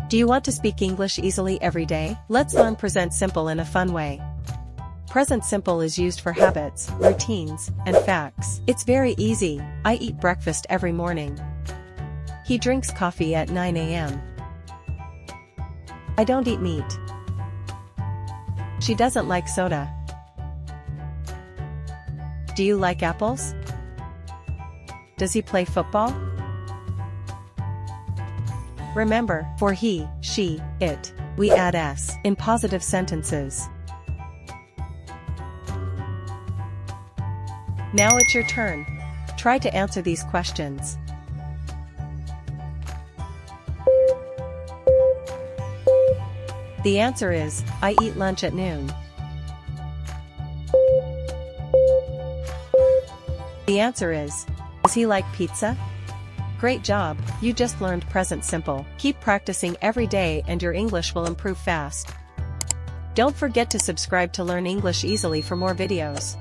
Do you want to speak English easily every day? Let's learn present simple in a fun way. Present simple is used for habits, routines, and facts. It's very easy. I eat breakfast every morning. He drinks coffee at 9 a.m. I don't eat meat. She doesn't like soda. Do you like apples? Does he play football? Remember, for he, she, it, we add s in positive sentences. Now it's your turn. Try to answer these questions. The answer is, I eat lunch at noon. The answer is, does he like pizza? Great job, you just learned present simple. Keep practicing every day and your English will improve fast. Don't forget to subscribe to learn English easily for more videos.